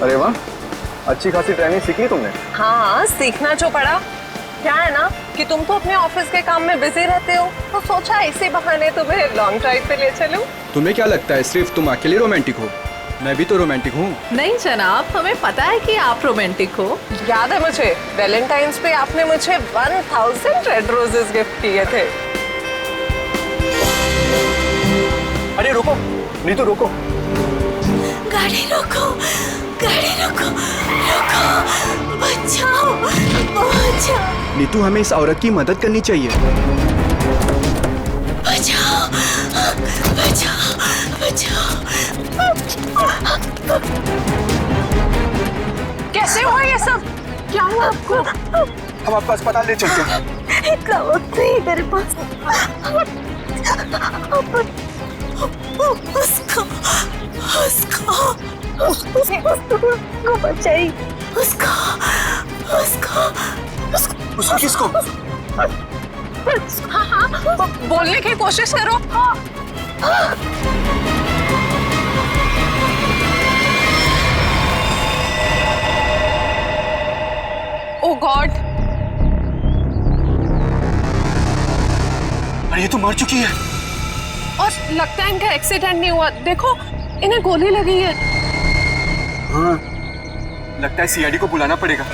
अरे वाह, अच्छी खासी ट्रेनिंग सीख ली तुमने। हाँ, सीखना जो पड़ा। क्या है ना कि तुम तो अपने ऑफिस के काम में बिजी रहते हो, तो सोचा इसी बहाने तुम्हें लॉन्ग ड्राइव पे ले चलूं। तुम्हें क्या लगता है सिर्फ तुम अकेले रोमांटिक हो? मैं भी तो रोमांटिक हूँ। नहीं जनाब, हमें पता है कि आप रोमांटिक हो। याद है मुझे, वैलेंटाइंस पे आपने मुझे 1000 रेड रोजेस गिफ्ट किए थे। अरे रुको नीतू, रुको। गाड़ी रोको, गाड़ी रोको, रोको, बचाओ, बचाओ, नीतू, हमें इस औरत की मदद करनी चाहिए। बचाओ, बचाओ, बचाओ। कैसे हुआ ये सब? क्या हुआ आपको? हम आपको अस्पताल ले चलते हैं। इतना वक्त नहीं मेरे पास। उसको बचाइए, उसको किसको? हाँ, बोलने की कोशिश करो। ओह गॉड, अरे ये तो मर चुकी है। और लगता है इनका एक्सीडेंट नहीं हुआ। देखो, इन्हें गोली लगी है। हाँ, लगता है सीआईडी को बुलाना पड़ेगा।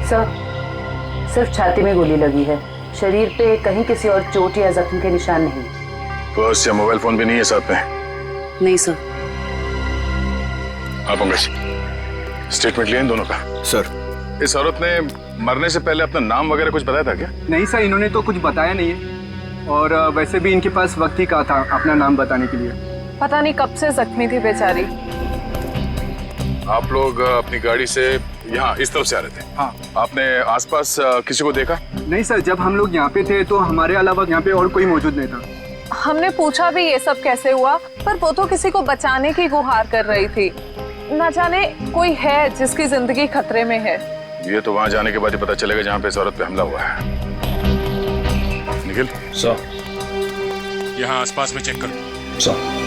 सर, सिर्फ छाती में गोली लगी है, शरीर पे कहीं किसी और चोट या जख्म के निशान नहीं। पर्स या मोबाइल फोन भी नहीं है साथ में? नहीं सर। आप पंकज, स्टेटमेंट लिए इन दोनों का? सर, इस औरत ने मरने से पहले अपना नाम वगैरह कुछ बताया था क्या? नहीं सर, इन्होंने तो कुछ बताया नहीं है, और वैसे भी इनके पास वक्त ही कहा था अपना नाम बताने के लिए। पता नहीं कब से जख्मी थी बेचारी। आप लोग अपनी गाड़ी से यहाँ इस तरफ से आ रहे थे? हाँ। आपने आसपास किसी को देखा? नहीं सर, जब हम लोग यहाँ पे थे तो हमारे अलावा यहाँ पे और कोई मौजूद नहीं था। हमने पूछा भी ये सब कैसे हुआ, पर वो तो किसी को बचाने की गुहार कर रही थी। न जाने कोई है जिसकी जिंदगी खतरे में है। ये तो वहाँ जाने के बाद ही पता चलेगा जहाँ पे इस औरत पे हमला हुआ है। निखिल सर, यहाँ आसपास में चेक करो। सर।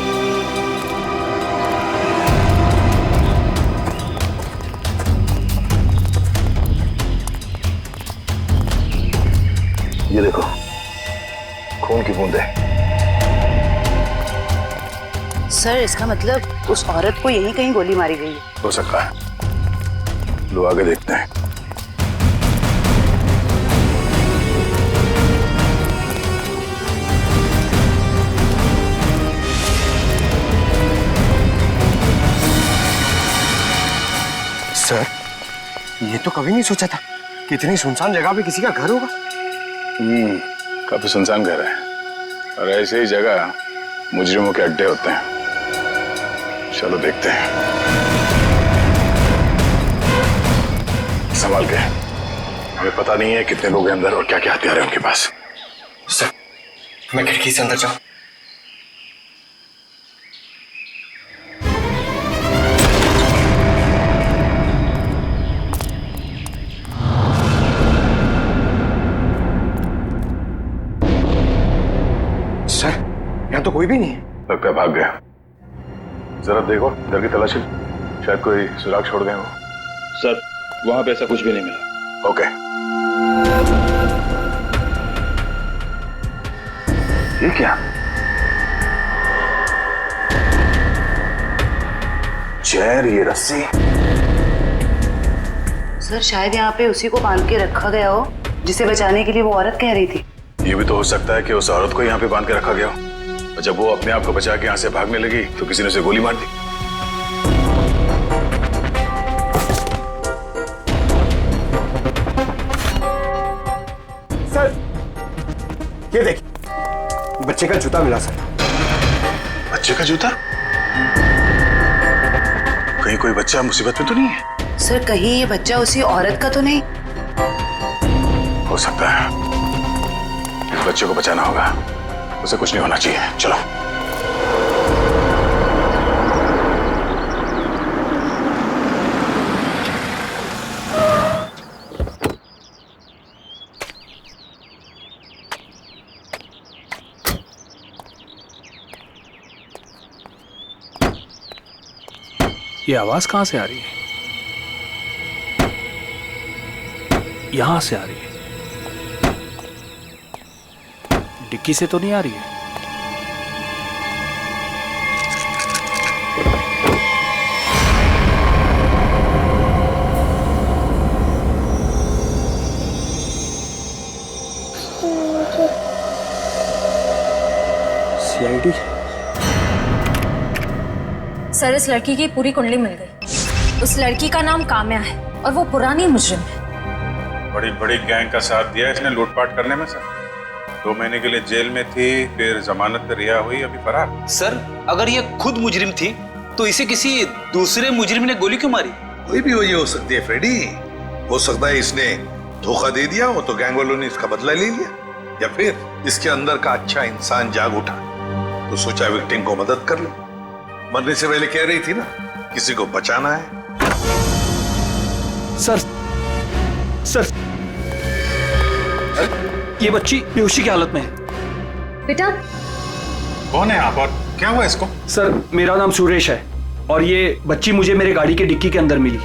ये देखो, खून की बूंदें। सर, इसका मतलब उस औरत को यहीं कहीं गोली मारी गई है। हो सकता है, लो आगे देखते हैं। सर, ये तो कभी नहीं सोचा था कि इतनी सुनसान जगह पे किसी का घर होगा। काफी सुनसान घर है, और ऐसे ही जगह मुजरिमों के अड्डे होते हैं। चलो देखते हैं। संभाल के, हमें पता नहीं है कितने लोग हैं अंदर और क्या क्या हथियार है उनके पास। सर, मैं खिड़की से अंदर जाऊं? सर, यहाँ तो कोई भी नहीं है। लगता है भाग गया। जरा देखो घर की तलाशी, शायद कोई सुराग छोड़ गए हो। सर, वहां पे ऐसा कुछ भी नहीं मिला। ओके। ये क्या? चेयर, ये रस्सी। सर, शायद यहाँ पे उसी को बांध के रखा गया हो जिसे बचाने के लिए वो औरत कह रही थी। ये भी तो हो सकता है कि उस औरत को यहाँ पे बांध के रखा गया हो, और जब वो अपने आप को बचा के यहाँ से भागने लगी तो किसी ने उसे गोली मार दी। सर, ये देखिए, बच्चे का जूता मिला सर। बच्चे का जूता? कहीं कोई बच्चा मुसीबत में तो नहीं है? सर, कहीं ये बच्चा उसी औरत का तो नहीं? हो सकता है। इस बच्चे को बचाना होगा, उसे कुछ नहीं होना चाहिए। चलो। ये आवाज कहां से आ रही है? यहां से आ रही है। डिक्की से तो नहीं आ रही है। सीआईडी। सर, इस लड़की की पूरी कुंडली मिल गई। उस लड़की का नाम काम्या है और वो पुरानी मुजरिम है। बड़ी बड़ी गैंग का साथ दिया इसने लूटपाट करने में सर। 2 महीने के लिए जेल में थी, फिर जमानत पे रिहा हुई, अभी फरार। सर, अगर ये खुद मुजरिम थी तो इसे किसी दूसरे मुजरिम ने गोली क्यों मारी? कोई भी वजह हो सकती है फ्रेडी। हो सकता है इसने धोखा दे दिया हो तो गैंग वालों ने इसका बदला ले लिया, या फिर इसके अंदर का अच्छा इंसान जाग उठा तो सोचा विक्टिम को मदद कर लो। मरने से पहले कह रही थी ना, किसी को बचाना है। सर, सर, ये बच्ची बेहोशी की हालत में है। बेटा, कौन है आप और क्या हुआ इसको? सर, मेरा नाम सुरेश है और ये बच्ची मुझे मेरे गाड़ी के डिक्की के अंदर मिली।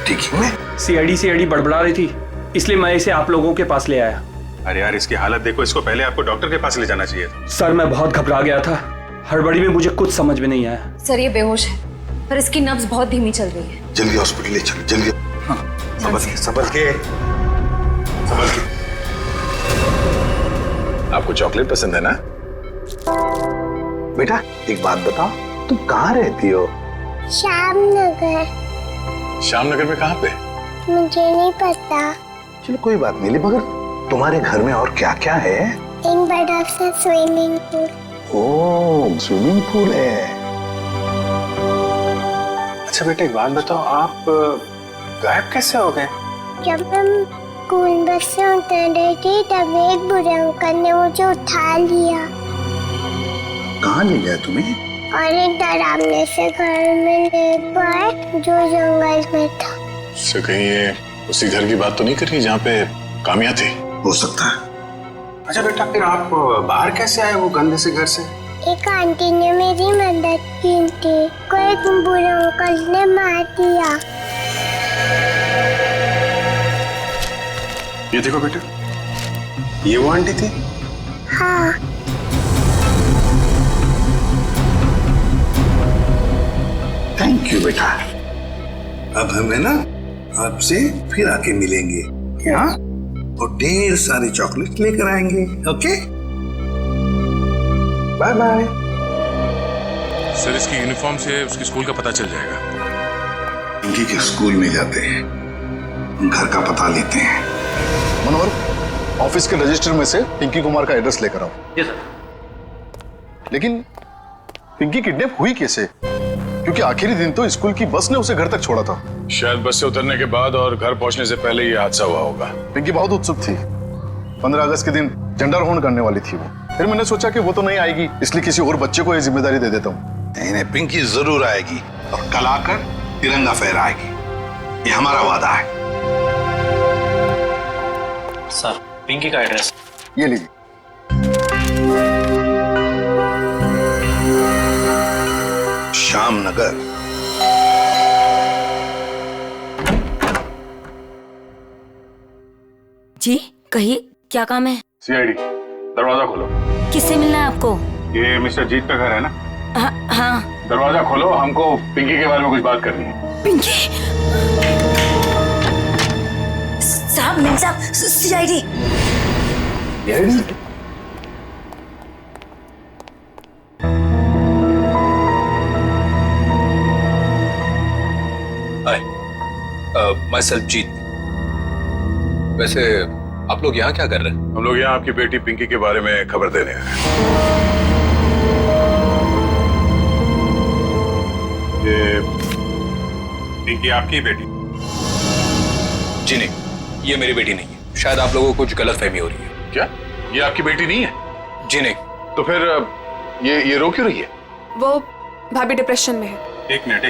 डिक्की में? सीआईडी बड़बड़ा रही थी, इसलिए मैं इसे आप लोगों के पास ले आया। अरे यार, इसकी हालत देखो, इसको पहले आपको डॉक्टर के पास ले जाना चाहिए था। सर, मैं बहुत घबरा गया था, हड़बड़ी में मुझे कुछ समझ में नहीं आया। सर ये बेहोश है पर इसकी नब्ज बहुत धीमी चल रही है। जल्दी हॉस्पिटल ले चलो, जल्दी। हाँ, संभल के। आपको चॉकलेट पसंद है ना? बेटा एक बात बताओ, तुम कहाँ रहती हो? श्यामनगर। श्यामनगर में कहाँ पे? मुझे नहीं पता। चलो कोई बात नहीं, मगर तुम्हारे घर में और क्या क्या है? एक बड़ा सा स्विमिंग पूल। ओह, स्विमिंग पूल है। अच्छा बेटा एक बात बताओ, आप गायब कैसे हो गए? जब हम स्कूल बस से उतर रही थी तब एक बुरे अंकल ने मुझे उठा लिया कहाँ ले गया तुम्हें? और एक डरावने से घर में ले गए जो जंगल में था। अच्छा, कहीं ये उसी घर की बात तो नहीं कर रही जहाँ पे काम्या थी? हो सकता है। अच्छा बेटा, फिर आप बाहर कैसे आए वो गंदे से घर से? एक आंटी ने मेरी मदद की थी, को एक बुरे अंकल ने मार दिया। ये देखो बेटा, ये वो आंटी थी? हाँ। थैंक यू बेटा। अब हमें ना आपसे फिर आके मिलेंगे यहाँ और ढेर सारे चॉकलेट लेकर आएंगे। Okay, bye bye. सर, इसकी यूनिफॉर्म से उसके स्कूल का पता चल जाएगा। पिंकी के स्कूल में जाते हैं, घर का पता लेते हैं। मनोहर, ऑफिस के रजिस्टर में से पिंकी कुमार का एड्रेस लेकर आओ। Yes sir. लेकिन पिंकी किडनैप हुई कैसे? क्योंकि आखिरी दिन तो स्कूल की बस ने उसे घर तक छोड़ा था। शायद बस से उतरने के बाद और घर पहुंचने से पहले ये हादसा हुआ होगा। पिंकी बहुत उत्सुक थी, 15 अगस्त के दिन झंडारोहण करने वाली थी वो। फिर मैंने सोचा कि वो तो नहीं आएगी, इसलिए किसी और बच्चे को ये जिम्मेदारी दे देता हूँ। नहीं, पिंकी जरूर आएगी और कल आकर तिरंगा फहराएगी, ये हमारा वादा है। सर, पिंकी का एड्रेस ये लीजिए। श्यामनगर। जी कहिए, क्या काम है? सीआईडी, दरवाजा खोलो। किससे मिलना है आपको? ये मिस्टर जीत का घर है ना? हाँ। दरवाजा खोलो, हमको पिंकी के बारे में कुछ बात करनी है। पिंकी साहब, मिल साहब, सीआईडी। माय सेल्फ जीत। वैसे आप लोग यहाँ क्या कर रहे हैं? हम लोग यहाँ आपकी बेटी पिंकी के बारे में खबर देने आए हैं। ये पिंकी आपकी बेटी? जी नहीं, ये मेरी बेटी नहीं है। शायद आप लोगों को कुछ गलतफहमी हो रही है। क्या ये आपकी बेटी नहीं है? जी नहीं, तो फिर ये रो क्यों रही है? वो भाभी डिप्रेशन में है। एक मिनट,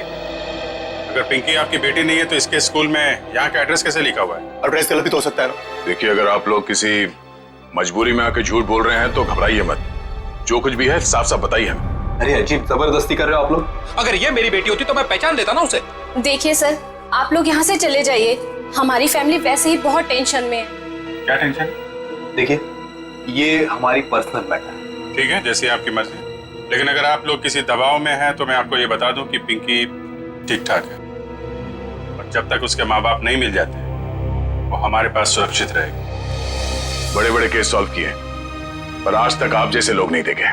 अगर पिंकी आपकी बेटी नहीं है तो इसके स्कूल में यहाँ का एड्रेस कैसे लिखा हुआ है? एड्रेस गलत भी तो हो सकता है ना। देखिए, अगर आप लोग किसी मजबूरी में आके झूठ बोल रहे हैं तो घबराइए मत। जो कुछ भी है साफ साफ बताइए हमें। अरे अजीब जबरदस्ती कर रहे हो आप लोग। अगर ये मेरी बेटी होती तो मैं पहचान लेता ना उसे। देखिए सर, आप लोग यहाँ से चले जाइए। हमारी फैमिली वैसे ही बहुत टेंशन में है। क्या टेंशन? देखिए, ये हमारी पर्सनल मैटर है। ठीक है, जैसी आपकी मर्जी। लेकिन अगर आप लोग किसी दबाव में हैं तो मैं आपको ये बता दूं कि पिंकी ठीक ठाक है, और जब तक उसके माँ बाप नहीं मिल जाते वो हमारे पास सुरक्षित रहेगी। बड़े बड़े केस सॉल्व किए, पर आज तक आप जैसे लोग नहीं देखे।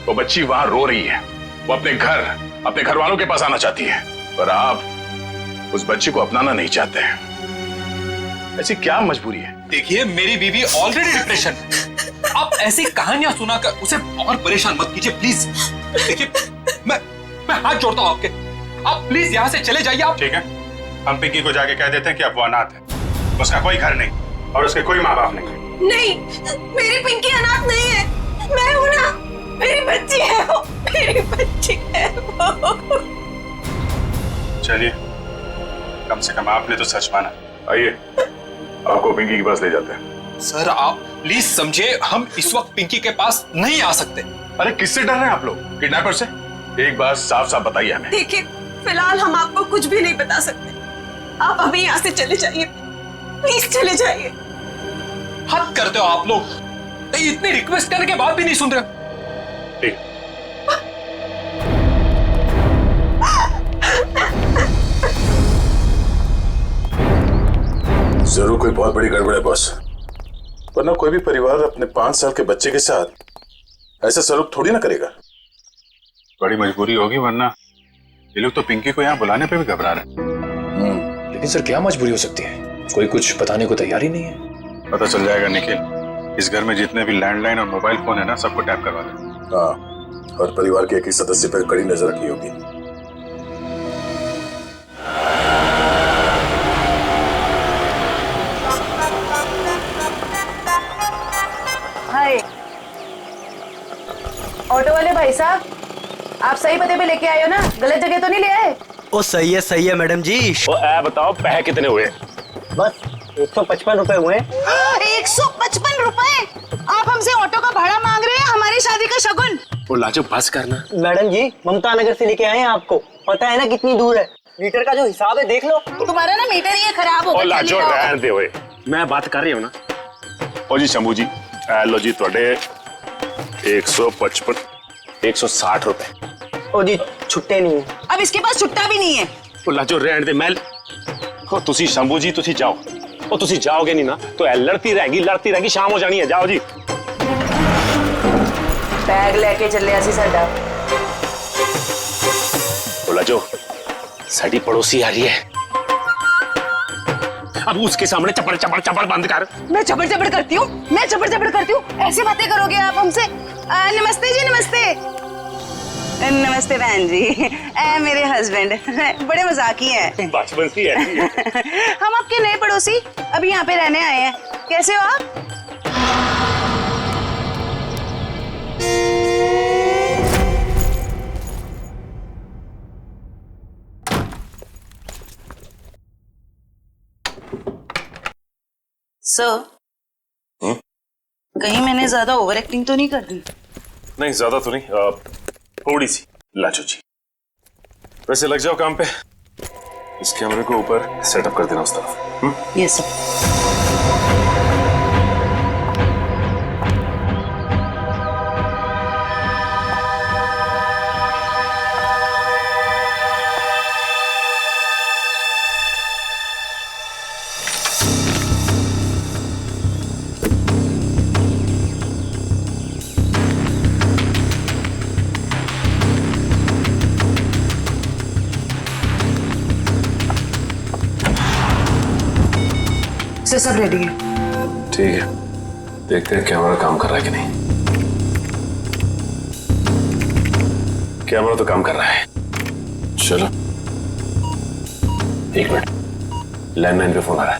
वो बच्ची वहां रो रही है, वो अपने घर वालों के पास आना चाहती है, पर आप उस बच्ची को अपनाना नहीं चाहते हैं। ऐसी क्या मजबूरी है? देखिए, मेरी बीवी ऑलरेडी डिप्रेशन। आप ऐसी कहानियां सुनाकर उसे और परेशान मत कीजिए प्लीज। देखिए, मैं हाथ जोड़ता हूं आपके, आप प्लीज यहाँ से चले जाइए आप। ठीक है, हम पिंकी को जाके कह देते हैं कि अब वो अनाथ है, उसका कोई घर नहीं और उसके कोई माँ बाप नहीं। नहीं, मेरी पिंकी अनाथ नहीं है, मैं हूं ना। मेरी बच्ची है वो, मेरी बच्ची है वो। चलिए, कम से कम आपने तो सच माना। आइए, आपको पिंकी के पास ले जाते हैं। सर, आप प्लीज समझे, हम इस वक्त पिंकी के पास नहीं आ सकते। अरे किससे डर रहे हैं आप लोग? किडनैपर से? एक बात साफ साफ बताइए हमें। देखिए, फिलहाल हम आपको कुछ भी नहीं बता सकते। आप अभी यहाँ से चले जाइए, प्लीज चले जाइए। हद करते हो आप लोग, इतनी रिक्वेस्ट करने के बाद भी नहीं सुन रहे। ठीक, जरूर कोई बहुत बड़ी गड़बड़ है बॉस, वरना कोई भी परिवार अपने 5 साल के बच्चे के साथ ऐसा सलूक थोड़ी ना करेगा। बड़ी मजबूरी होगी, वरना ये लोग तो पिंकी को यहाँ बुलाने पे भी घबरा रहे हैं। लेकिन सर, क्या मजबूरी हो सकती है? कोई कुछ बताने को तैयार ही नहीं है। पता चल जाएगा निखिल। इस घर में जितने भी लैंडलाइन और मोबाइल फोन है ना, सबको टैप करवा दे। हाँ, और परिवार के एक ही सदस्य पर कड़ी नजर रखनी होगी। हाय, ऑटो वाले भाई साहब, आप सही पते पे लेके आए हो ना? गलत जगह तो नहीं ले आए? ओ सही है मैडम जी। बताओ पैसे कितने हुए? बस 155 रुपए हुए। 155 रुपए? आप हमसे ऑटो का भाड़ा मांग रहे हैं, हमारी शादी का शगुन? वो लाजो बस करना। मैडम जी, ममता नगर से लेके आए हैं आपको, पता है ना कितनी दूर है। मीटर का जो हिसाब है देख लो। तुम्हारा ना मीटर ही खराब हो गया। लाजो रहने दे ओए, मैं बात कर रही हूँ ना। ओ जी शंभू जी, लो जी थोड़े 155 160 रुपए। ओ जी छुट्टे नहीं है। अब इसके पास छुट्टा भी नहीं है। ओ लाजो रहने दे मैल। ओ तुसी शंभू जी तुसी जाओ। ओ तुसी जाओगे नहीं ना तो लड़ती रहेगी, शाम हो जानी है। जाओ जी। बैग लेके चले असी साडा। ओ लाजो, साडी पड़ोसी आ रही है, अब उसके सामने चपड़ चपड़ चपड़ बंद कर। मैं चपड़ चपड़ करती हूँ? ऐसी बातें करोगे आप हमसे? नमस्ते जी, नमस्ते। नमस्ते बहन जी, मेरे हस्बैंड बड़े मजाकी हैं। बचपन से है। हम आपके नए पड़ोसी अभी यहाँ पे रहने आए हैं। कैसे हो आप? सर, कहीं मैंने ज्यादा ओवर एक्टिंग तो नहीं कर दी? नहीं, ज्यादा तो नहीं, थोड़ी सी। लाजो जी, वैसे लग जाओ काम पे। इस कैमरे को ऊपर सेटअप कर देना उस तरफ। Yes sir. सब रेडी है। ठीक है, देखते हैं कैमरा काम कर रहा है कि नहीं। कैमरा तो काम कर रहा है। चलो 1 मिनट, लैंडलाइन पे फोन आ रहा है।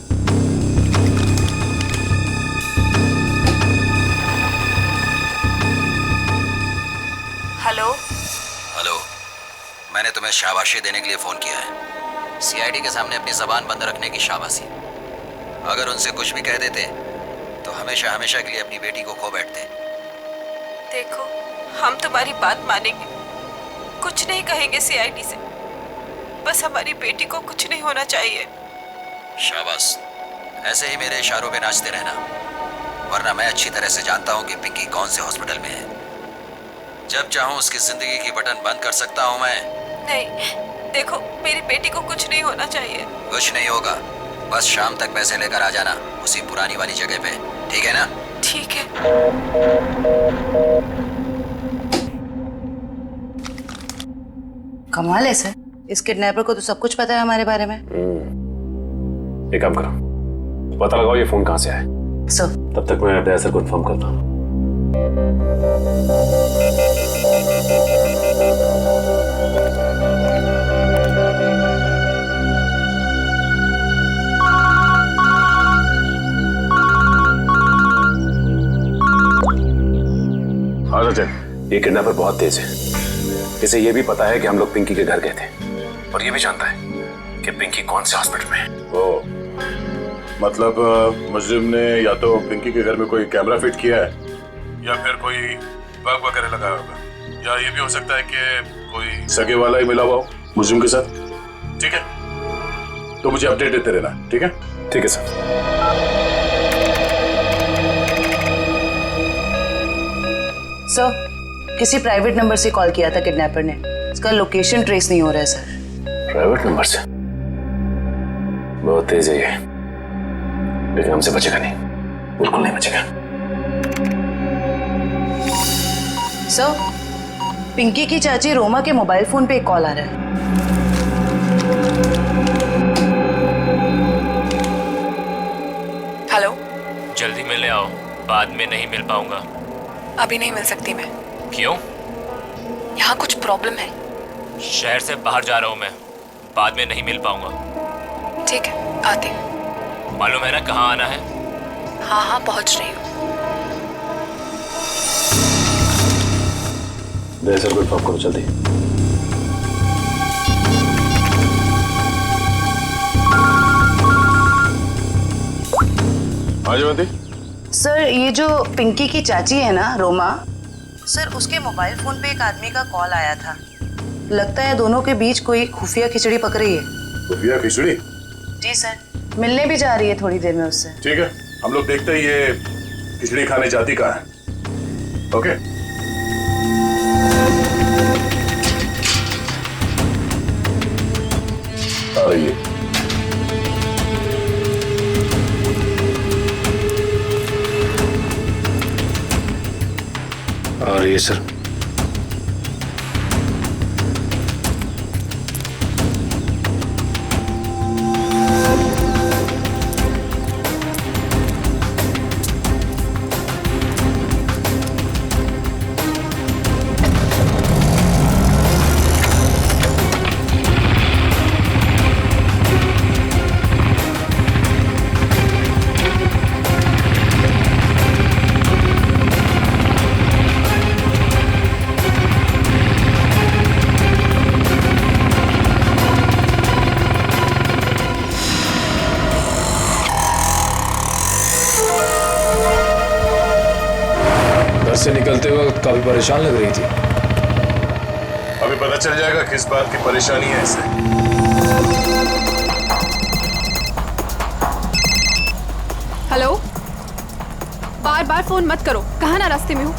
मैंने तुम्हें शाबाशी देने के लिए फोन किया है। सीआईडी के सामने अपनी जबान बंद रखने की शाबाशी। अगर उनसे कुछ भी कह देते तो हमेशा हमेशा के लिए अपनी बेटी को खो बैठते। देखो, हम तुम्हारी बात मानेंगे, कुछ नहीं कहेंगे सीआईडी से। बस हमारी बेटी को कुछ नहीं होना चाहिए। शाबाश, ऐसे ही मेरे इशारों पे नाचते रहना, वरना मैं अच्छी तरह से जानता हूँ कि पिंकी कौन से हॉस्पिटल में है। जब चाहूँ उसकी जिंदगी की बटन बंद कर सकता हूँ मैं। नहीं, देखो, मेरी बेटी को कुछ नहीं होना चाहिए। कुछ नहीं होगा, बस शाम तक पैसे लेकर आ जाना उसी पुरानी वाली जगह पे, ठीक है ना? ठीक है। कमाल है सर, इस किडनैपर को तो सब कुछ पता है हमारे बारे में। एक काम करो, पता लगाओ ये फोन कहाँ से आया। सर, तब तक मैं अपने आंसर कंफर्म करता हूँ। हाँ सचिन, ये किडनैपर बहुत तेज है। इसे ये भी पता है कि हम लोग पिंकी के घर गए थे, और ये भी जानता है कि पिंकी कौन से हॉस्पिटल में है। ओ, मतलब मुजरिम ने या तो पिंकी के घर में कोई कैमरा फिट किया है या फिर कोई बग वगैरह लगाया होगा, या ये भी हो सकता है कि कोई सगे वाला ही मिला हुआ हो मुजरिम के साथ। ठीक है, तो मुझे अपडेट देते रहना, ठीक है? ठीक है सर। सर, किसी प्राइवेट नंबर से कॉल किया था किडनैपर ने, इसका लोकेशन ट्रेस नहीं हो रहा है सर। प्राइवेट नंबर से? बहुत तेज है ये, लेकिन हमसे बचेगा नहीं, बिल्कुल नहीं बचेगा। सर, पिंकी की चाची रोमा के मोबाइल फोन पे एक कॉल आ रहा है। हेलो, जल्दी मिलने आओ, बाद में नहीं मिल पाऊंगा। अभी नहीं मिल सकती मैं। क्यों? यहाँ कुछ प्रॉब्लम है। शहर से बाहर जा रहा हूँ मैं, बाद में नहीं मिल पाऊंगा। ठीक है, आती हूँ। मालूम है ना कहाँ आना है? हाँ हाँ, पहुँच रही हूँ। सर, कोई फॉर्म करो जल्दी। हाँ जयवंती। सर, ये जो पिंकी की चाची है ना, रोमा सर, उसके मोबाइल फोन पे एक आदमी का कॉल आया था। लगता है दोनों के बीच कोई खुफिया खिचड़ी पक रही है। खुफिया खिचड़ी? जी सर, मिलने भी जा रही है थोड़ी देर में उससे। ठीक है, हम लोग देखते हैं ये खिचड़ी खाने जाती कहाँ है। ओके? आइए। आ रही है सर। से निकलते वक्त काफी परेशान लग रही थी। अभी पता चल जाएगा किस बात की परेशानी है इसे। हेलो, बार बार फोन मत करो, कहाँ ना रास्ते में हूँ।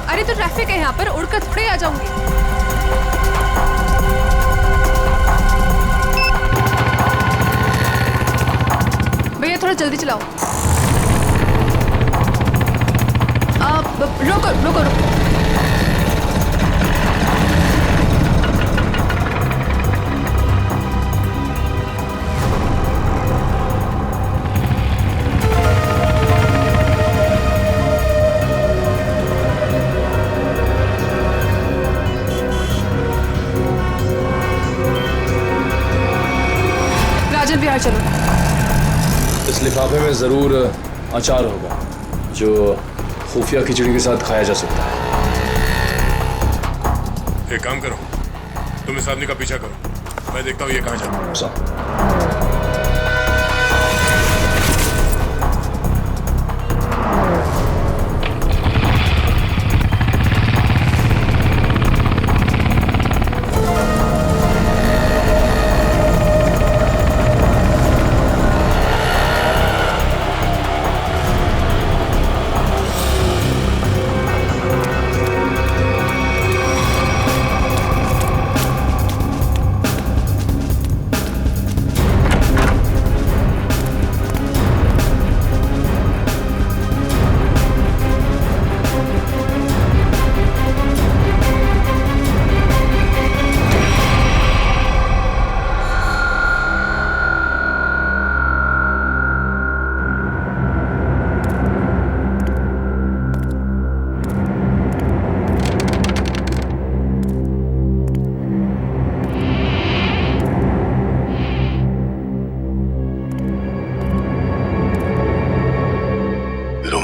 अरे तो ट्रैफिक है यहाँ पर, उड़कर थोड़े आ जाऊंगी। भैया थोड़ा जल्दी चलाओ। रोको रोको रोको। राजन बिहार चलो। इस लिफाफे में जरूर अचार होगा जो खुफिया खिचड़ी के साथ खाया जा सकता है। एक काम करो, तुम इस आदमी का पीछा करो, मैं देखता हूँ ये कहाँ जाता है।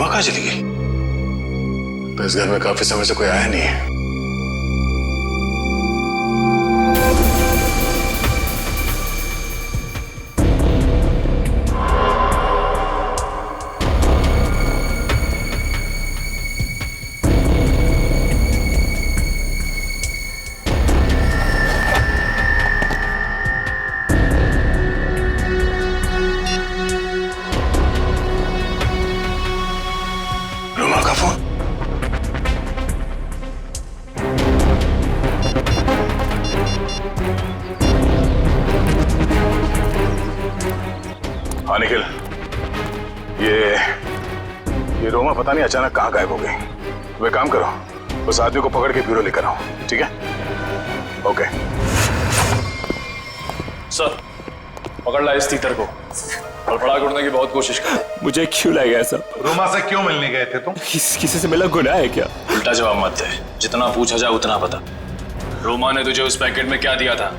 कहाँ चली गई? तो इस घर में काफी समय से कोई आया नहीं है। हाँ निखिल, ये रोमा पता नहीं अचानक कहाँ गायब हो गई। वे काम करो, उस आदमी को पकड़ के ब्यूरो लेकर आओ, ठीक है? ओके सर, पकड़ लाए इस तीतर को और फड़ा करने की बहुत कोशिश कर। मुझे क्यों लाया गया सब? रोमा से क्यों मिलने गए थे तुम? किसी से मिला गुनाह है क्या? उल्टा जवाब मत दे, जितना पूछा जाए उतना बता। रोमा ने तुझे उस पैकेट में क्या दिया था?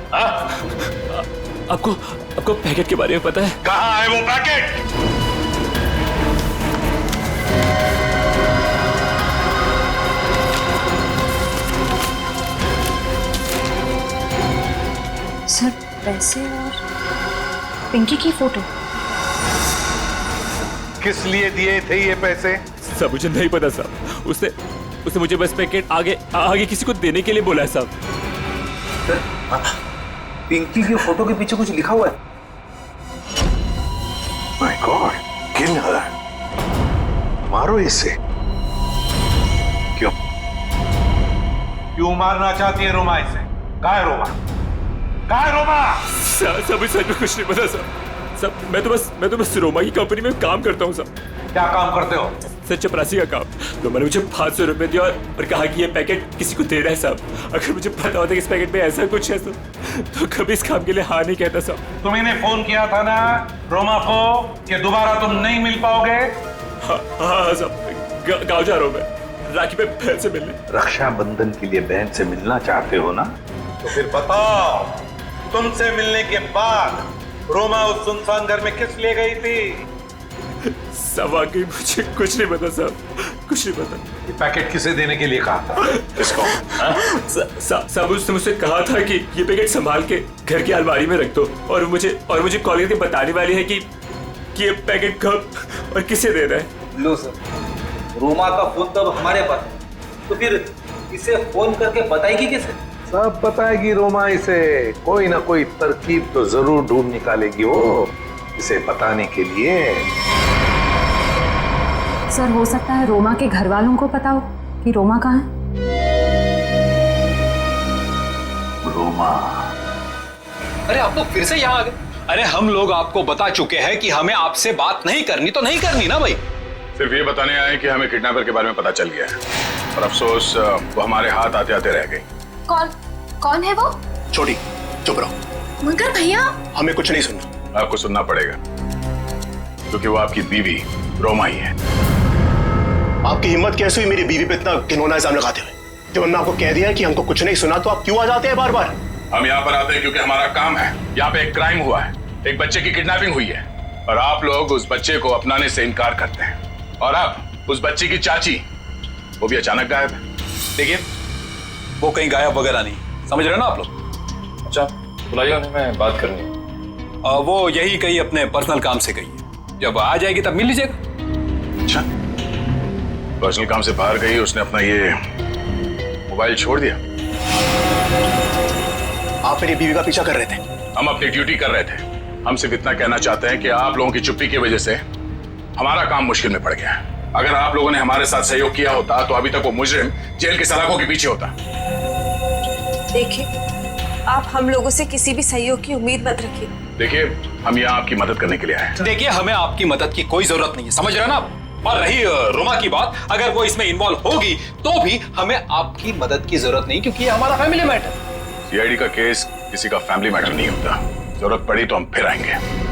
आपको पैकेट के बारे में पता है? कहाँ है वो पैकेट? सर पैसे और पिंकी की फोटो। किस लिए दिए थे ये पैसे? सब मुझे नहीं पता साहब। उसने मुझे बस पैकेट आगे किसी को देने के लिए बोला है साहब। पिंकी की फोटो के पीछे कुछ लिखा हुआ है। माय गॉड, किल हर। मारो इसे। क्यों मारना चाहती है रोमा इसे? कहाँ है रोमा? कहाँ है रोमा? सब सच में कुछ नहीं पता सब मैं तो बस रोमा की कंपनी में काम करता हूँ सब। क्या काम करते हो? सर चपरासी का काम। तो मैंने मुझे 500 रुपए दिया और कहा कि ये पैकेट किसी को देना है साहब। अगर मुझे पता होता कि इस पैकेट में ऐसा कुछ है तो कभी इस काम के लिए हाँ नहीं कहता साहब। तुमने फोन किया था ना रोमा को कि दोबारा तुम नहीं मिल पाओगे? हाँ साहब, गाँव जा रहा हूँ मैं राखी पे बहन से मिलने। रक्षाबंधन के लिए बहन से मिलना चाहते हो ना? तो फिर बताओ, तुमसे मिलने के बाद रोमा उस सुनसान घर में किस लिए गई थी? सब आगे मुझे कुछ नहीं पता साहब, कुछ नहीं पता। ये पैकेट किसे देने के लिए कहा था? किसको? साहब उसने मुझसे कहा था कि ये पैकेट संभाल के घर की अलमारी में रख दो और मुझे कॉल करके बताने वाली है कि ये पैकेट कब और किसे देना है। लो सर, रोमा का फोन तब हमारे पास, तो फिर इसे फोन करके बताएगी किसे? सब बताएगी रोमा इसे। कोई ना कोई तरकीब तो जरूर ढूंढ निकालेगी वो इसे बताने के लिए। सर हो सकता है रोमा के घर वालों को पता हो कि रोमा कहाँ है। रोमा, अरे आप लोग फिर से यहाँ आ गए। अरे हम लोग आपको बता चुके हैं कि हमें आपसे बात नहीं करनी तो नहीं करनी ना भाई। सिर्फ ये बताने आए कि हमें किडनैपर के बारे में पता चल गया है और अफसोस वो हमारे हाथ आते आते रह गई। कौन है वो? छोटी चुप रहो। मगर भैया हमें कुछ नहीं सुनना। आपको सुनना पड़ेगा क्योंकि वो आपकी बीवी रोमा ही है। आपकी हिम्मत कैसे हुई मेरी बीवी पे इतना घिनौना इल्जाम लगाते हुए? जब हमने आपको कह दिया है कि हमको कुछ नहीं सुना तो आप क्यों आ जाते हैं बार बार? हम यहाँ पर आते हैं क्योंकि हमारा काम है। यहाँ पे एक क्राइम हुआ है, एक बच्चे की किडनैपिंग हुई है और आप लोग उस बच्चे को अपनाने से इनकार करते हैं। और अब उस बच्ची की चाची वो भी अचानक गायब है। देखिए वो कहीं गायब वगैरह नहीं, समझ रहे हो ना आप लोग? अच्छा बुलाइए उन्हें, मैं बात करनी है। वो यही कहीं अपने पर्सनल काम से गई है, जब आ जाएगी तब मिल लीजिएगा। अच्छा, पर्सनल काम से बाहर गई, उसने अपना ये मोबाइल छोड़ दिया। आप मेरी बीवी का पीछा कर रहे थे। हम अपनी ड्यूटी कर रहे थे। हम सिर्फ इतना कहना चाहते हैं कि आप लोगों की चुप्पी की वजह से हमारा काम मुश्किल में पड़ गया है। अगर आप लोगों ने हमारे साथ सहयोग किया होता तो अभी तक वो मुजरिम जेल के सलाखों के पीछे होता। देखिए, आप हम लोगों से किसी भी सहयोग की उम्मीद मत रखिए। देखिए, हम यहाँ आपकी मदद करने के लिए आए हैं। देखिए, हमें आपकी मदद की कोई जरूरत नहीं है, समझ रहे हैं ना आप? और रही रोमा की बात, अगर वो इसमें इन्वॉल्व होगी तो भी हमें आपकी मदद की जरूरत नहीं, क्योंकि ये हमारा फैमिली मैटर। सीआईडी का केस किसी का फैमिली मैटर नहीं होता। जरूरत पड़ी तो हम फिर आएंगे।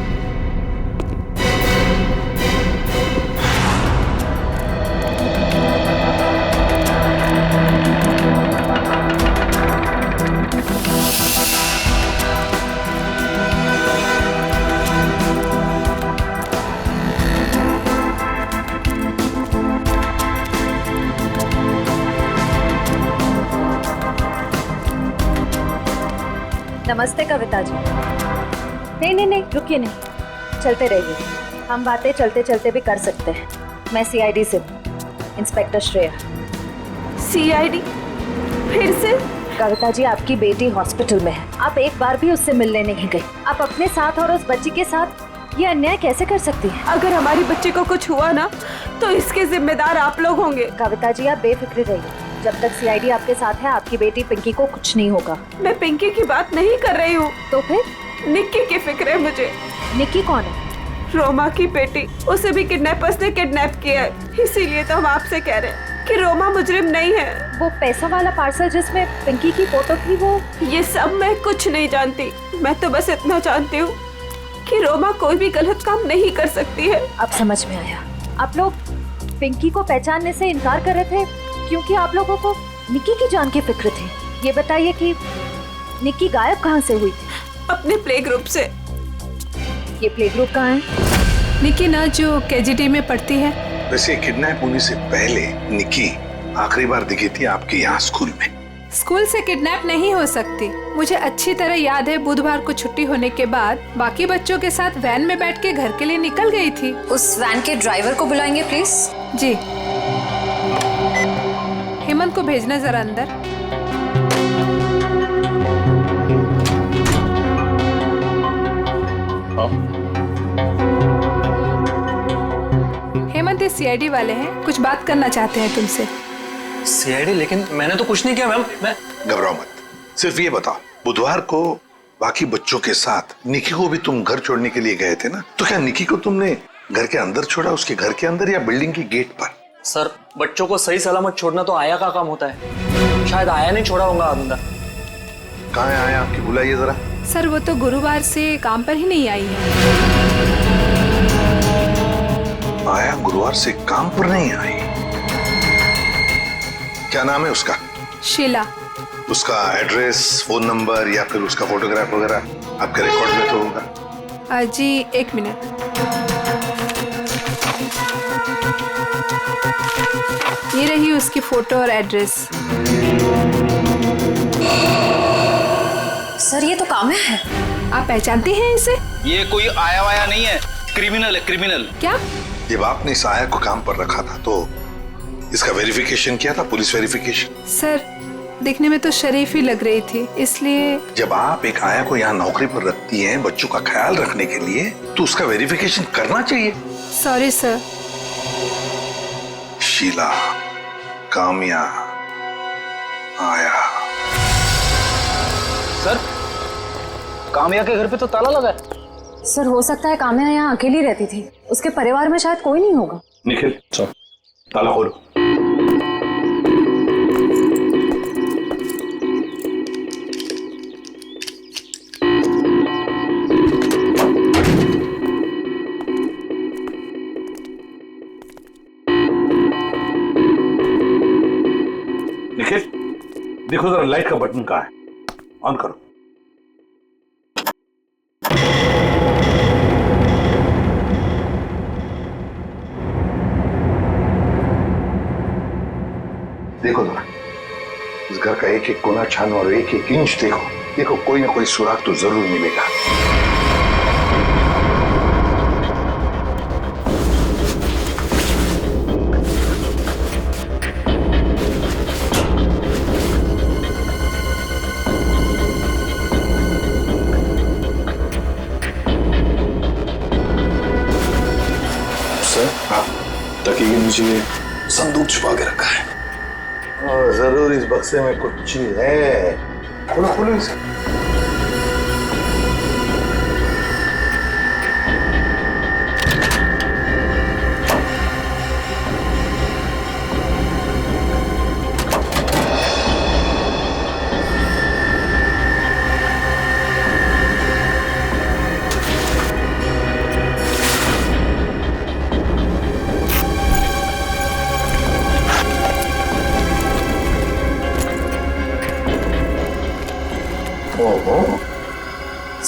नमस्ते कविता जी। नहीं, रुकिए नहीं, चलते रहिए। हम बातें चलते चलते भी कर सकते हैं। मैं सीआईडी से हूँ, इंस्पेक्टर श्रेया। सीआईडी? फिर से? कविता जी, आपकी बेटी हॉस्पिटल में है, आप एक बार भी उससे मिलने नहीं गई। आप अपने साथ और उस बच्ची के साथ ये अन्याय कैसे कर सकती हैं? अगर हमारी बच्ची को कुछ हुआ ना तो इसके जिम्मेदार आप लोग होंगे। कविता जी, आप बेफिक्र रहिए। जब तक सीआईडी आपके साथ है, आपकी बेटी पिंकी को कुछ नहीं होगा। मैं पिंकी की बात नहीं कर रही हूँ। तो फिर? निक्की की फिक्र है मुझे। निक्की कौन है? रोमा की बेटी। उसे भी किडनैपर्स ने किडनैप किया है, इसीलिए तो हम आपसे कह रहे हैं कि रोमा मुजरिम नहीं है। वो पैसा वाला पार्सल जिसमें पिंकी की फोटो थी, वो? ये सब मैं कुछ नहीं जानती। मैं तो बस इतना जानती हूँ कि रोमा कोई भी गलत काम नहीं कर सकती है। अब समझ में आया। आप लोग पिंकी को पहचानने से इनकार कर रहे थे क्योंकि आप लोगों को निक्की की जान की फिक्र थी। ये बताइए कि निक्की गायब कहाँ से हुई थी? अपने प्ले ग्रुप से। ये प्ले ग्रुप कहाँ है? निक्की ना जो केजीटी में पढ़ती है। वैसे किडनैप होने से पहले निक्की आखिरी बार दिखी थी आपके यहाँ स्कूल में। स्कूल से किडनैप नहीं हो सकती। मुझे अच्छी तरह याद है, बुधवार को छुट्टी होने के बाद बाकी बच्चों के साथ वैन में बैठ के घर के लिए निकल गई थी। उस वैन के ड्राइवर को बुलाएंगे प्लीज। जी। हेमंत को भेजना जरा अंदर। हेमंत, ये सीआईडी वाले हैं, कुछ बात करना चाहते हैं तुमसे। सीआईडी? लेकिन मैंने तो कुछ नहीं किया मैम। मैं घबराओ मत, सिर्फ ये बताओ, बुधवार को बाकी बच्चों के साथ निक्की को भी तुम घर छोड़ने के लिए गए थे ना? तो क्या निक्की को तुमने घर के अंदर छोड़ा, उसके घर के अंदर या बिल्डिंग की गेट पर? सर, बच्चों को सही सलामत छोड़ना तो आया का काम होता है। शायद आया नहीं छोड़ा होगा अंदर। कहाँ है आया आपकी? बुलाइए जरा। सर, वो तो गुरुवार से काम पर ही नहीं आई है। आया गुरुवार से काम पर नहीं आई? क्या नाम है उसका? शीला। उसका एड्रेस, फोन नंबर या फिर उसका फोटोग्राफ वगैरह आपके रिकॉर्ड में तो होगा? जी, एक मिनट। ये रही उसकी फोटो और एड्रेस। सर, ये तो काम्या है। आप पहचानते हैं इसे? ये कोई आया वाया नहीं है, क्रिमिनल है, क्रिमिनल। क्या? जब आपने इस आया को काम पर रखा था तो इसका वेरिफिकेशन किया था, पुलिस वेरिफिकेशन? सर, दिखने में तो शरीफ ही लग रही थी, इसलिए। जब आप एक आया को यहाँ नौकरी पर रखती हैं बच्चों का ख्याल रखने के लिए, तो उसका वेरिफिकेशन करना चाहिए। Sorry sir. शीला, काम्या, आया। सर, काम्या के घर पे तो ताला लगा है। सर, हो सकता है काम्या यहाँ अकेली रहती थी, उसके परिवार में शायद कोई नहीं होगा। निखिल, ताला खोलो। निखिल, देखो जरा लाइट का बटन कहाँ है, ऑन करो। देखो जरा, इस घर का एक एक कोना छानो और एक एक इंच देखो। देखो कोई ना कोई सुराग तो जरूर मिलेगा। ताकि ये मुझे संदूक छुपा के रखा है। जरूर इस बक्से में कुछ चीज है। खोलो खोलो इसे।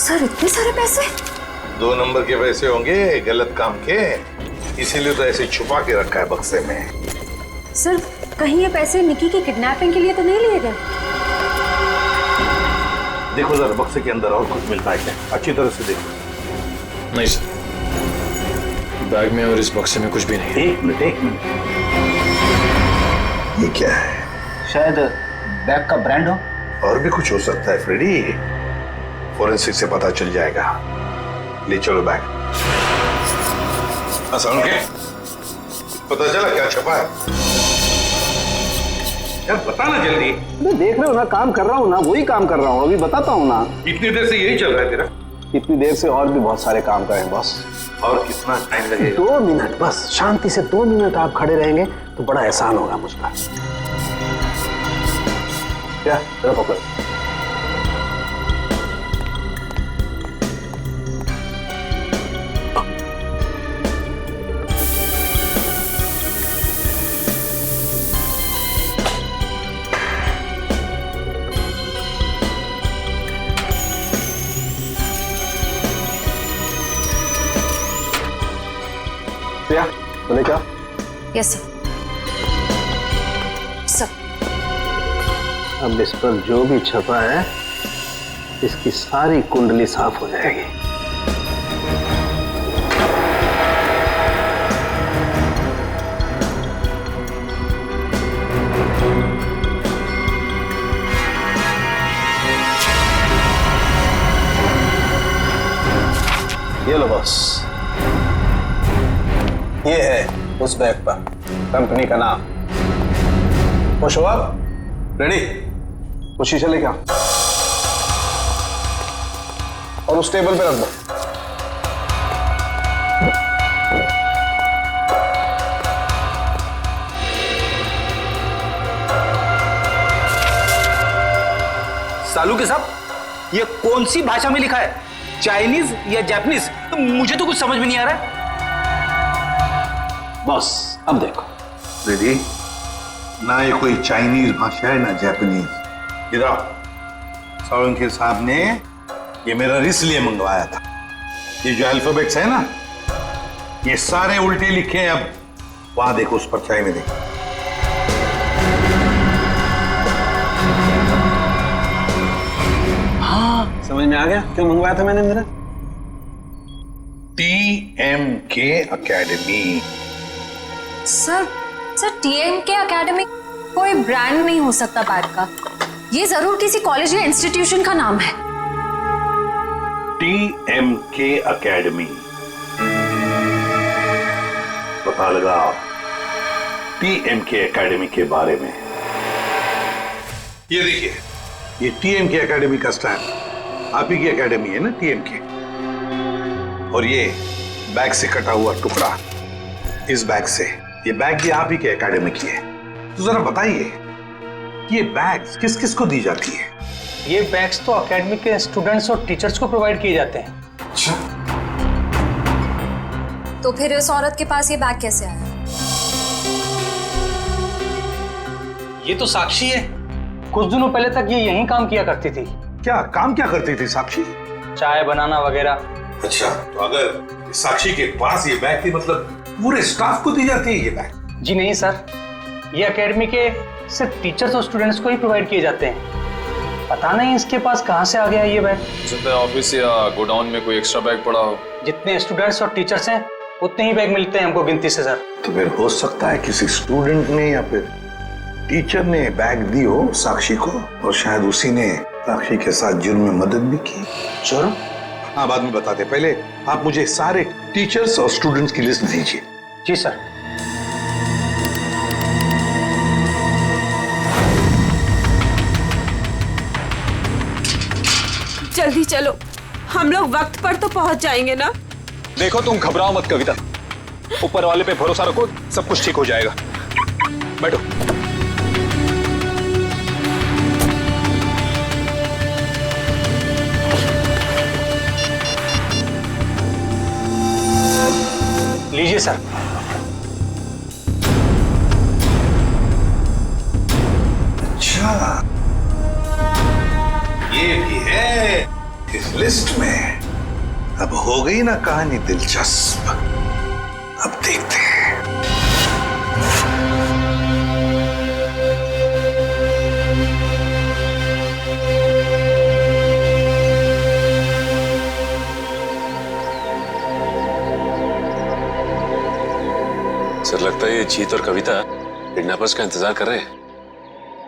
सर इतने सारे पैसे? 2 नंबर के पैसे होंगे गलत काम के, इसीलिए तो ऐसे छुपा के रखा है बक्से में। सर कहीं ये पैसे निकी की किडनैपिंग के लिए तो नहीं लिए गए? देखो जरा बक्से के अंदर और कुछ मिलता है क्या, अच्छी तरह से देखो। नहीं सर, बैग में और इस बक्से में कुछ भी नहीं है। एक मिनट ये क्या है? शायद बैग का ब्रांड हो। और भी कुछ हो सकता है फ्रेडी, फोरेंसिक से पता चल जाएगा। ले चलो बैग। असलम के पता चला क्या छपा है? यार बता ना जल्दी। देख रहे हो ना, काम कर रहा हूँ ना, वही काम कर रहा हूँ, अभी बताता हूँ ना। इतनी देर से यही चल रहा है तेरा? इतनी देर से और भी बहुत सारे काम करें बॉस। और कितना टाइम लगेगा? 2 मिनट बस, शांति से 2 मिनट आप खड़े रहेंगे तो बड़ा एहसान होगा मुझ पर। क्या जरा पकड़। बोले क्या? Yes sir. सर अब इस पर जो भी छपा है इसकी सारी कुंडली साफ हो जाएगी। ये लो बॉस, ये है उस बैग पर कंपनी का नाम। खुश हो आप? रेडी? वो शीशा लेके आओ और उस टेबल पे रख दो। सालू के साहब, ये कौन सी भाषा में लिखा है? चाइनीज या जापानीज? तो मुझे तो कुछ समझ में नहीं आ रहा है। बॉस अब देखो। रेडी? ना ये कोई चाइनीज भाषा है ना जापानीज। इधर सालुंके साहब ने ये मेरा इसलिए मंगवाया था। ये जो अल्फाबेट्स है ना, ये सारे उल्टे लिखे हैं। अब वहां देखो, उस परछाई में देखो। हाँ समझ में आ गया क्यों मंगवाया था मैंने मेरा। TMK academy. Sir TMK academy कोई ब्रांड नहीं हो सकता बैग का, ये जरूर किसी कॉलेज या इंस्टीट्यूशन का नाम है। TMK एकेडमी, पता लगाओ TMK एकेडमी के बारे में। ये देखिए, ये TMK एकेडमी का स्टैंप आप ही की एकेडमी है ना, TMK। और ये बैग से कटा हुआ टुकड़ा, इस बैग से, ये बैग भी आप ही के एकेडमी की है। तो जरा बताइए ये बैग्स किस किस को दी जाती है? ये बैग्स तो एकेडमी के स्टूडेंट्स और टीचर्स को प्रोवाइड किए जाते हैं। अच्छा, तो फिर इस औरत के पास ये बैग कैसे आया? ये तो साक्षी है, कुछ दिनों पहले तक ये यहीं काम किया करती थी। क्या काम क्या करती थी साक्षी? चाय बनाना वगैरह। अच्छा, तो अगर साक्षी के पास ये बैग थी, मतलब पूरे स्टाफ को दी जाती है ये बैग? जी नहीं सर, ये एकेडमी के सिर्फ टीचर्स और स्टूडेंट्स को ही प्रोवाइड किए जाते हैं। पता नहीं इसके पास कहाँ से आ गया ये बैग। सकता है ऑफिस या गोडाउन में कोई एक्स्ट्रा बैग पड़ा हो। जितने स्टूडेंट्स और टीचर्स हैं उतने ही बैग मिलते हैं हमको गिनती से सर। तो फिर हो सकता है किसी स्टूडेंट ने या फिर टीचर ने बैग दी हो साक्षी को, और शायद उसी ने साक्षी के साथ जुर्म में मदद भी की। जुर्म? हाँ, बाद में बताते, पहले आप मुझे सारे टीचर्स और स्टूडेंट्स की लिस्ट दीजिए। जी सर। जल्दी चलो, हम लोग वक्त पर तो पहुंच जाएंगे ना। देखो तुम घबराओ मत कविता, ऊपर वाले पे भरोसा रखो, सब कुछ ठीक हो जाएगा। बैठो। लीजिए सर। अच्छा, ये भी है इस लिस्ट में। अब हो गई ना कहानी दिलचस्प। अब देखते हैं। सर लगता है ये जीत और कविता किडनैपर्स का इंतजार कर रहे हैं।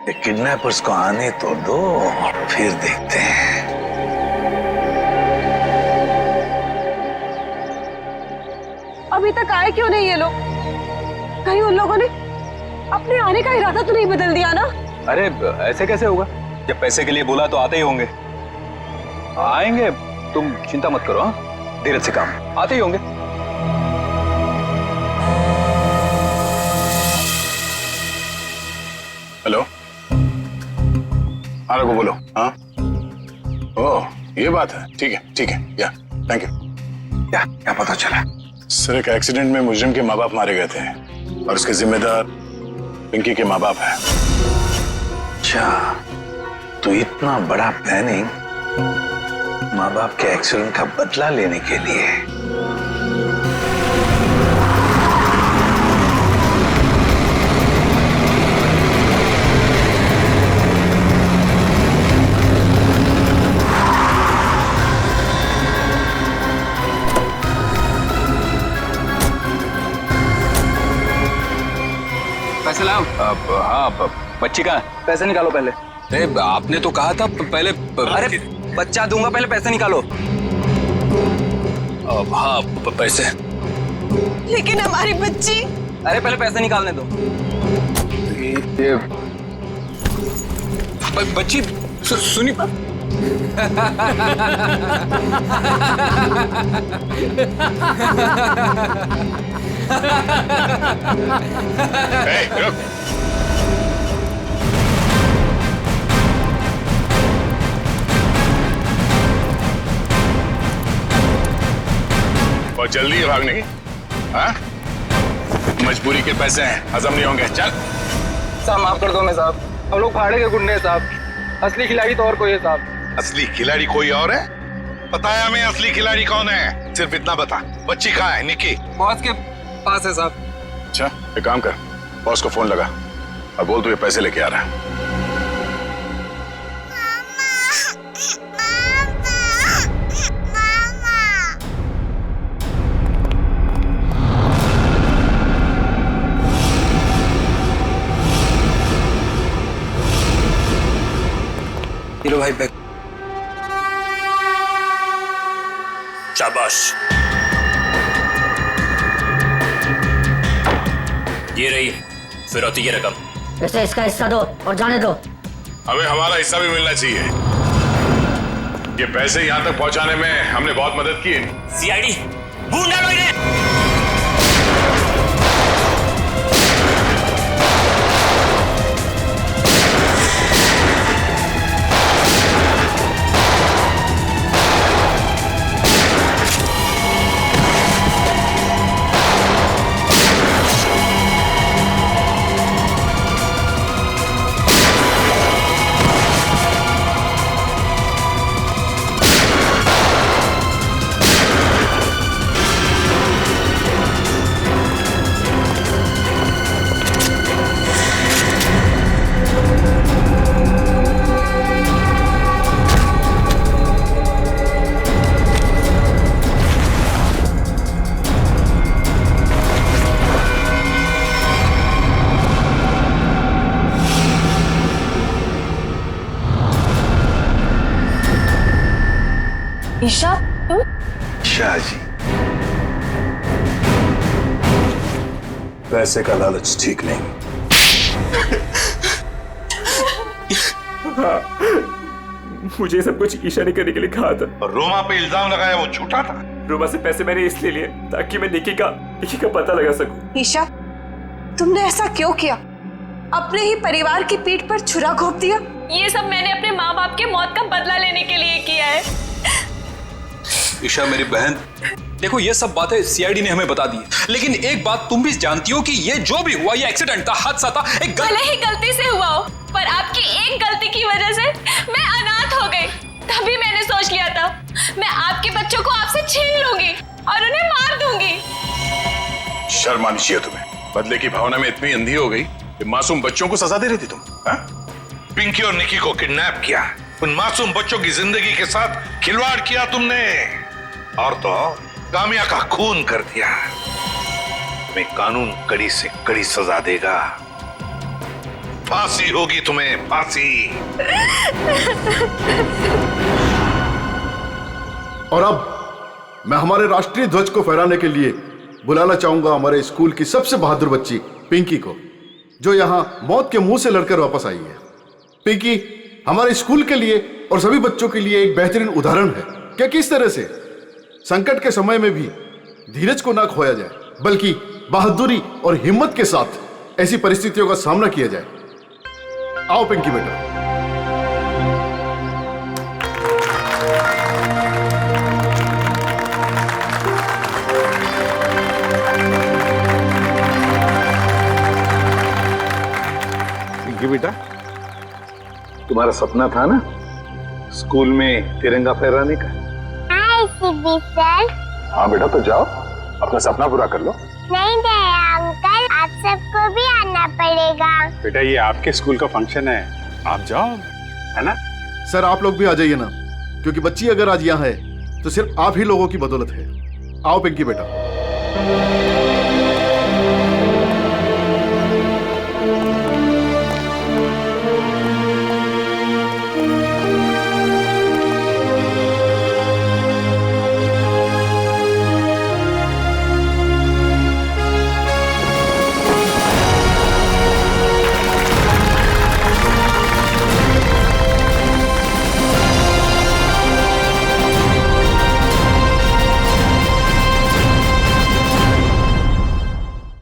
ये किडनैपर्स को आने तो दो, फिर देखते हैं। अभी तक आए क्यों नहीं ये लोग? कहीं उन लोगों ने अपने आने का इरादा तो नहीं बदल दिया ना? अरे ऐसे कैसे होगा? जब पैसे के लिए बोला तो आते ही होंगे। आएंगे, तुम चिंता मत करो। हाँ, धीरज से काम, आते ही होंगे। हेलो, हाँ रघु बोलो। हाँ, ओह ये बात है, ठीक है, या थैंक यू। क्या पता चला? सर एक एक्सीडेंट में मुजरिम के माँ बाप मारे गए थे और उसके जिम्मेदार पिंकी के माँ बाप हैं। अच्छा, तो इतना बड़ा प्लानिंग माँ बाप के एक्सीडेंट का बदला लेने के लिए। पैसे लाओ। हाँ, बच्ची का पैसे निकालो पहले। अरे आपने तो कहा था पहले। अरे बच्चा दूंगा, पहले पैसे निकालो। हाँ पैसे। लेकिन हमारी बच्ची। अरे पहले पैसे निकालने दो। ये बच्ची सुनी। रुक। बहुत जल्दी है भागने की। हाँ? मजबूरी के पैसे हैं, हजम नहीं होंगे। चल। साहब माफ कर दो मैं साहब, हम लोग भाड़े के गुंडे साहब, असली खिलाड़ी तो और कोई है साहब। असली खिलाड़ी कोई और है? बताया हमें असली खिलाड़ी कौन है, सिर्फ इतना बता। बच्ची कहाँ है? निकी बॉस के पास है साहब। अच्छा एक काम कर, बॉस को फोन लगा और बोल तू ये पैसे लेके आ रहा है। लो भाई बैग। शाबाश, ये रही फिरौती की रकम। इसे इसका हिस्सा दो और जाने दो। हमें हमारा हिस्सा भी मिलना चाहिए। ये पैसे यहाँ तक पहुँचाने में हमने बहुत मदद की है। सीआईडी ढूंढ डालो इन्हें। ईशा तुम? शाह जी, पैसे का लालच ठीक नहीं। हाँ, मुझे सब कुछ ईशा ने करने के लिए कहा था। और रोमा पे इल्जाम लगाया वो झूठा था। रोमा से पैसे मैंने इसलिए लिए ताकि मैं निकी का पता लगा सकूं। ईशा, तुमने ऐसा क्यों किया? अपने ही परिवार की पीठ पर छुरा घोंप दिया। ये सब मैंने अपने माँ बाप के मौत का बदला लेने के लिए किया है। ईशा मेरी बहन, देखो ये सब बातें सीआईडी ने हमें बता दी है, लेकिन एक बात तुम भी जानती हो कि ये जो भी हुआ ये एक्सीडेंट था, हादसा था, एक भले ही गलती से हुआ हो, पर आपकी एक गलती की वजह से मैं अनाथ हो गई। तभी मैंने सोच लिया था मैं आपके बच्चों को आपसे छीन लूंगी और उन्हें मार दूंगी। शर्म आनी चाहिए तुम्हें। बदले की भावना में इतनी अंधी हो गई कि मासूम बच्चों को सजा दे रही थी तुम। पिंकी और निकी को किडनैप किया, उन मासूम बच्चों की जिंदगी के साथ खिलवाड़ किया तुमने, और तो कामिया का खून कर दिया। तुम्हें कानून कड़ी से कड़ी सजा देगा। फांसी होगी तुम्हें, फांसी। और अब मैं हमारे राष्ट्रीय ध्वज को फहराने के लिए बुलाना चाहूंगा हमारे स्कूल की सबसे बहादुर बच्ची पिंकी को, जो यहां मौत के मुंह से लड़कर वापस आई है। पिंकी हमारे स्कूल के लिए और सभी बच्चों के लिए एक बेहतरीन उदाहरण है कि किस तरह से संकट के समय में भी धीरज को ना खोया जाए, बल्कि बहादुरी और हिम्मत के साथ ऐसी परिस्थितियों का सामना किया जाए। आओ पिंकी बेटा। पिंकी बेटा, तुम्हारा सपना था ना स्कूल में तिरंगा फहराने का? सर। हाँ बेटा, तो जाओ अपना सपना पूरा कर लो। नहीं दया अंकल, आप सबको भी आना पड़ेगा। बेटा ये आपके स्कूल का फंक्शन है, आप जाओ, है ना? सर आप लोग भी आ जाइए ना, क्योंकि बच्ची अगर आज यहाँ है तो सिर्फ आप ही लोगों की बदौलत है। आओ पिंकी बेटा।